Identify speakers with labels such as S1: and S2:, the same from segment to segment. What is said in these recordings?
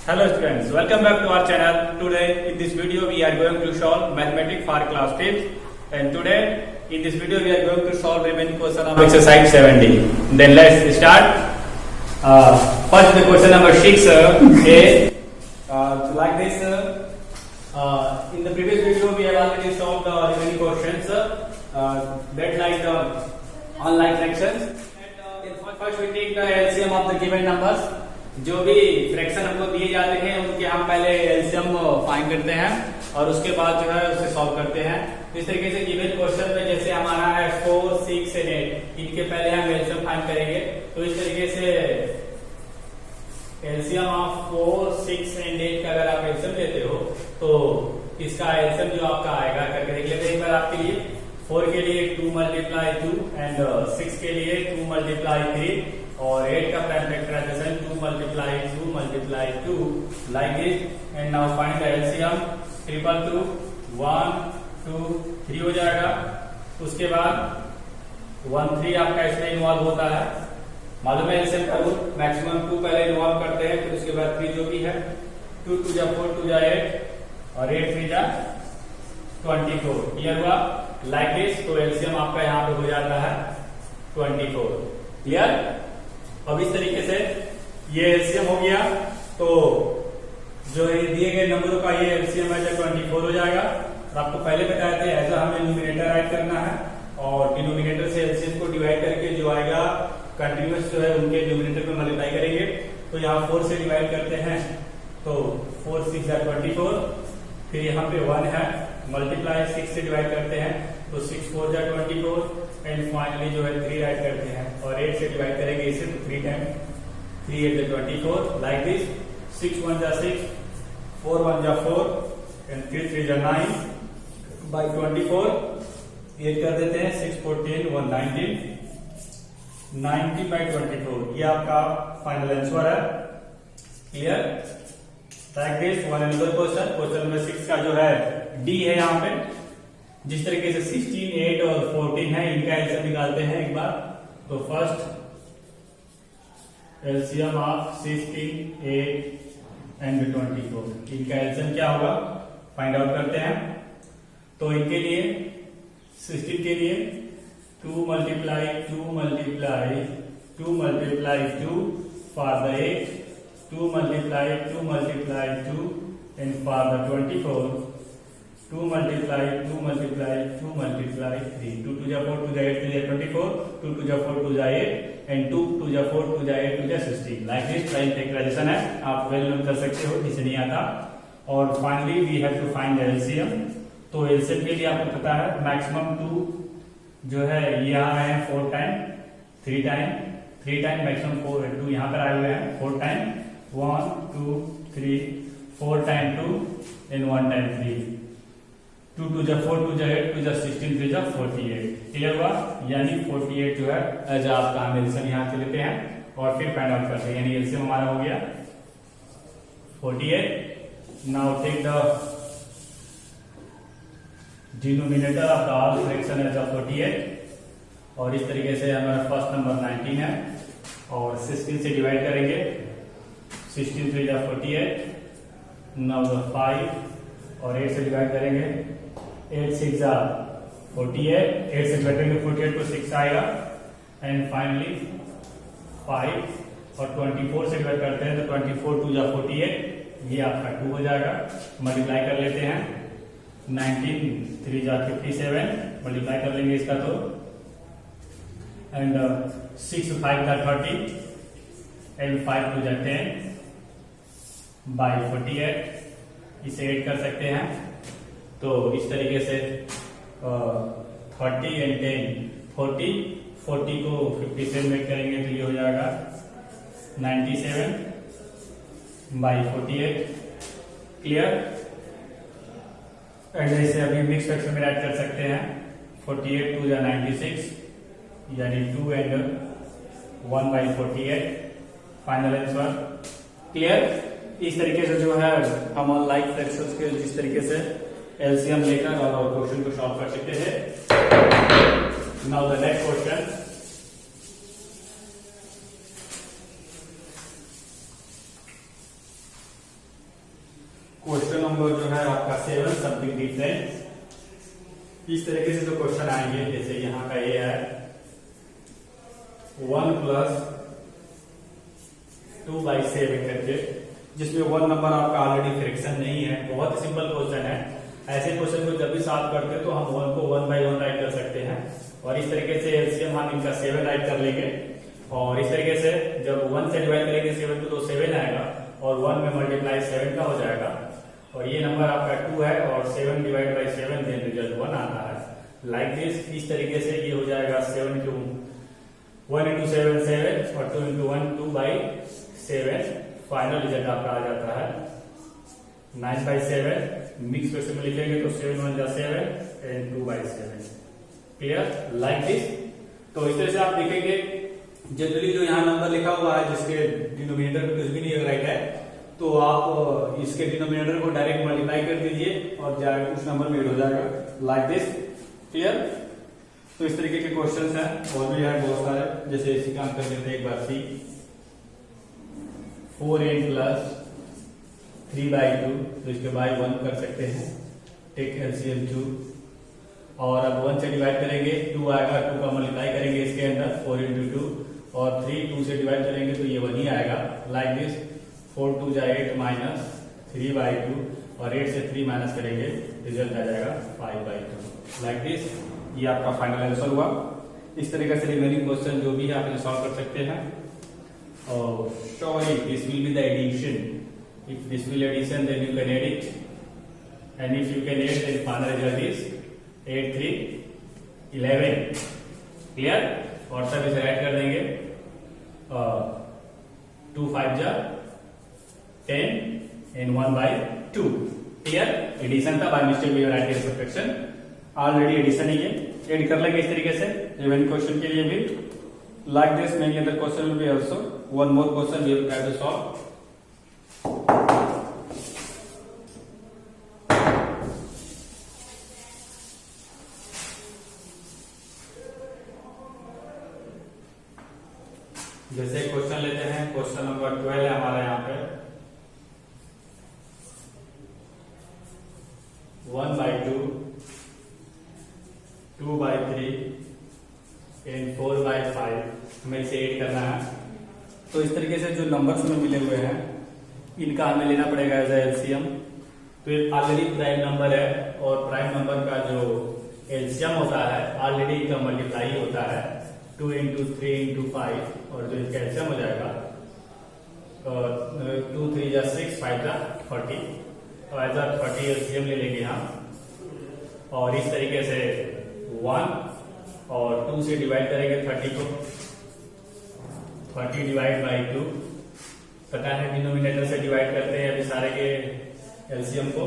S1: Hello students, welcome back to our channel. Today in this video we are going to solve mathematics for class 5th, and today in this video we are going to solve remaining question of exercise 70. Then let's start. First the question number 6 A. Like this, in the previous video we have already solved the remaining questions that like the online fractions. First we take the LCM of the given numbers. जो भी fraction हमको दिए जाते हैं उनके हम पहले LCM find करते हैं और उसके बाद जो है उसे सॉल्व करते हैं। इस तरीके से गिवन क्वेश्चन में जैसे हमारा है 4, 6 एंड 8, इनके पहले हम एलसीएम फाइंड करेंगे। तो इस तरीके से एलसीएम ऑफ 4, 6 एंड 8 का अगर आप एलसीएम लेते हो तो इसका एलसीएम जो आपका आएगा करके देख लेते हैं एक बार आपके लिए। 4 के लिए 2 मल्टीप्लाई 2 एंड 6 के लिए 2 मल्टीप्लाई 3 और 8 का prime factorization 2 multiply 2 multiply 2 like this. And now find the LCM. 3 2 1 2 3 हो जाएगा। उसके बाद 1 3 आपका इसमें इन्वॉल्व होता है। मालूम है एलसीएम का रूल, मैक्सिमम 2 पहले इन्वॉल्व करते हैं फिर उसके बाद 3 जो भी है। 2 2 जा 4 2 जा 8 और 8 3 जा 24। क्लियर हुआ लाइक दिस। तो एलसीएम आपका यहाँ पे हो जाता है 24। क्लियर। अब इस तरीके से ये एलसीएम हो गया तो जो ये दिए गए नंबरों का ये एलसीएम है 24 हो जाएगा। और आपको पहले बताया था ऐसा हमें न्यूमिनेटर ऐड करना है और डिनोमिनेटर से एलसीएम को डिवाइड करके जो आएगा कंटिन्यूअस जो है उनके डिनोमिनेटर में मल्टीप्लाई करेंगे। तो यहाँ 4 से डिवाइड करते हैं तो 4 6 जा 24। फिर यहाँ पे 1 है, मल्टीप्लाई 6 से डिवाइड करते हैं तो 6 4 जा 24 एंड फाइनली जो है 3 ऐड करते हैं और 8 से डिवाइड करेंगे इसे तो 3 टाइम 3 8 जा 24 लाइक दिस। 6 1 जा 6, 4 1 जा 4 एंड 3 3 जा 9 बाई 24 8 कर देते हैं। 6 14 1 19 90 बाई 24 ये आपका फाइनल आंसर है। Clear like this. One another question, question number 6 का जो है डी है यहाँ पे। जिस तरीके से 16 8 और 14 है इनका एलसीएम निकालते हैं एक बार। तो फर्स्ट एलसीएम ऑफ 16 8 एंड 24, इनका एलसीएम क्या होगा फाइंड आउट करते हैं। तो इनके लिए 16 के लिए 2 multiply 2 multiply 2 multiply 2 for the 8, 2 multiply 2 multiply 2 and for the 24 2 multiply 2 multiply 2 multiply 3। 2 2 जा 4 2 जा 8 2 जा 24 2 2 जा 4 2 जा 8 एंड 2 2 जा 4 2 जा 8 2 जा 16 लाइक दिस। प्राइम फैक्टराइजेशन है, आप वेल नोट कर सकते हो जिसे नहीं आता। और finally we have to find the LCM. तो एलसीएम के लिए आपको पता है मैक्सिमम 2 जो है ये आ रहे हैं 4 टाइम 3 टाइम मैक्सिमम 4 2 यहाँ पर आए हुए हैं 4 टाइम 1 2 3 4 टाइम 2 एंड 1 टाइम 3। 2 2 जा 4 2 जा 8 2 जा 16 3 जा 48। क्लियर हुआ, यानी 48 जो है एज आपका हम एलसीएम यहाँ से लेते हैं और फिर फाइंड आउट करते हैं। यानी एलसीएम हमारा हो गया 48। Now take the denominator of the all fraction as 48 और इस तरीके से हमारा फर्स्ट नंबर 19 है और 16 से डिवाइड करेंगे। 16 3 जा 48, नाउ 5 और 8 से डिवाइड करेंगे। 8 6 जा 48, 8 से घटेंगे 48 तो 6 आएगा एंड फाइनली 5 और 24 से डिवाइड करते हैं तो 24 2 जा 48 ये आपका 2 हो जाएगा। मल्टीप्लाई कर लेते हैं 19 3 जा 57 मल्टीप्लाई कर लेंगे इसका तो एंड 6 5 जा 30 एंड 5 2 जा 10 बाई 48 इसे ऐड कर सकते हैं। तो इस तरीके से 30 एंड 10 40 को 50 से मेक करेंगे तो ये हो जाएगा 97 बाई 48। क्लियर। एंड ऐसे अभी मिक्स फ्रैक्शन में ऐड कर सकते हैं 48 2 जा 96 यानी 2 and 1 by 48 final answer. Clear. इस तरीके से जो है हम ऑनलाइन फ्रैक्शंस के जिस तरीके से एलसीएम लेकर और क्वेश्चन को सॉल्व कर सकते हैं। Now the next question. Question number जो है आपका 7 समथिंग डिफरेंट। इस तरीके से जो क्वेश्चन आएंगे, जैसे यहाँ का ये है 1 + 2/7 करके, जिसमें 1 नंबर आपका ऑलरेडी फ्रैक्शन नहीं है। बहुत सिंपल क्वेश्चन है। ऐसे क्वेश्चन को जब भी सॉल्व करते हैं तो हम 1 को 1/1 राइट कर सकते हैं, और इस तरीके से एलसीएम हम इनका 7 राइट कर लेंगे। और इस तरीके से जब 1 से डिवाइड करेंगे 7 को तो 7 आएगा, और 1 में मल्टीप्लाई 7 का हो जाएगा। और ये नंबर आपका 2 है, और 7 / 7 देन रिजल्ट 1 आता है। लाइक दिस, इस तरीके से ये हो जाएगा 1 × 7 7, और 2 × 1 2/7। फाइनल रिजल्ट आपका आ जाता है 9/7। मिक्स क्वेश्चन में लिखेंगे तो 7 × 1 = 7 and 2/7। क्लियर? Like this. तो इस तरह से आप देखेंगे जनरली जो यहाँ नंबर लिखा हुआ है जिसके डिनोमिनेटर में कुछ भी नहीं राइट है, तो आप इसके डिनोमिनेटर को डायरेक्ट मल्टीप्लाई कर दीजिए और जाकर उस नंबर में ऐड हो जाएगा। Like this. क्लियर? तो इस तरीके के क्वेश्चंस हैं, और भी है बहुत सारे। जैसे इसी काम कर लेते हैं एक बार सी 4n + 3/2, तो इसके बाय 1 कर सकते हैं। टेक एलसीएम 2, और अब 1 से डिवाइड करेंगे 2 आएगा, 2 का मल्टीप्लाई करेंगे इसके अंदर 4 × 2, और 3 2 से डिवाइड करेंगे तो ये 1 ही आएगा। Like this. 4 × 2 = 8 - 3/2, और 8 से 3 माइनस करेंगे रिजल्ट आ जाएगा 5/2। Like this. ये आपका फाइनल आंसर हुआ। इस तरीके से रिमेनिंग क्वेश्चन जो भी है आप सॉल्व कर सकते हैं। और surely this will be the addition. If this will addition, then you can add it, and if you can add, then final result is 8 3 11। Clear? और सब इसे ऐड कर देंगे। 2 5 = 10 and 1/2। क्लियर? एडिशन था, by mistake we write in subtraction. Already addition ही है, add कर लेंगे इस तरीके से इवन क्वेश्चन के लिए भी। Like this many other question will be also. One more question we will try to solve. जैसे क्वेश्चन लेते हैं, क्वेश्चन नंबर 12 है हमारा यहाँ पे 1/2, 2/3 and 4/5। हमें इसे ऐड करना है। तो इस तरीके से जो नंबर्स में मिले हुए हैं इनका हमें लेना पड़ेगा एज एलसीएम। तो ये ऑलरेडी प्राइम नंबर है, और प्राइम नंबर का जो एलसीएम होता है ऑलरेडी इनका मल्टीप्लाई होता है 2 × 3 × 5, और जो इसका एलसीएम हो जाएगा 2 3 = 6, 5 = 30। तो एज 30 एलसीएम ले लेंगे हम, और इस तरीके से 1 और 2 से डिवाइड करेंगे 30 को। 30 / 2, पता है डिनोमिनेटर से डिवाइड करते हैं अभी सारे के एलसीएम को,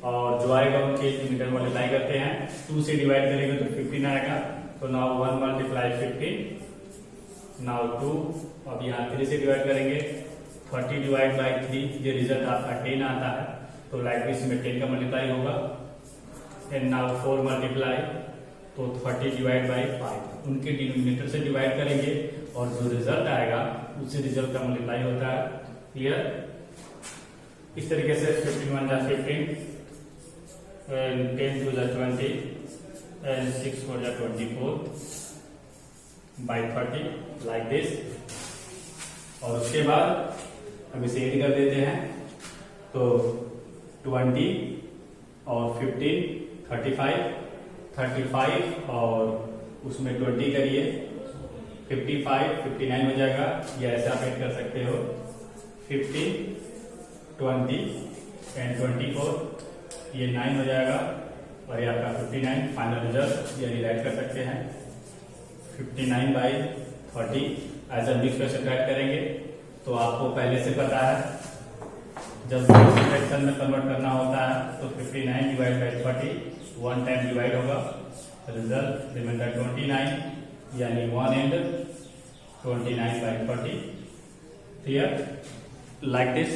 S1: और जो आएगा उनके डिनोमिनेटर मल्टीप्लाई करते हैं। 2 से डिवाइड करेंगे तो 15 आएगा। तो नाउ 1 × 15, नाउ 2, अब यहाँ 3 से डिवाइड करेंगे 30 / 3, ये रिजल्ट आपका 10 आता है। तो लाइक दिस में 10 का मल्टीप्लाई होगा। एंड नाउ 4 मल्टीप्लाई, तो 30 / 5, उनके डिनोमिनेटर से डिवाइड करेंगे, और जो रिजल्ट आएगा उसी रिजल्ट का मल्टीप्लाई होता है। क्लियर? इस तरीके से 15 × 1 = 15, and 10 × 2 = 20, and 6 × 4 = 24/30, लाइक दिस। और उसके बाद हम इसे ऐड कर देते हैं, तो 20 और 15 35 और उसमें 20 करिए 55 59 हो जाएगा। या ऐसे आप ऐड कर सकते हो 15 20 and 24, ये 9 हो जाएगा, और ये आपका 59 फाइनल रिजल्ट ये राइट कर सकते हैं 59/30। As a mix question write करेंगे। तो आपको पहले से पता है जब फ्रैक्शन में कन्वर्ट करना होता है तो 59 / 30 1 टाइम डिवाइड होगा, रिजल्ट रिमाइंडर 29, यानी 1 and 29/30। Clear? Like this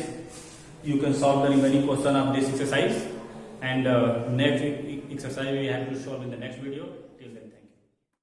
S1: you can solve the remaining question of this exercise, and next exercise we have to solve in the next video.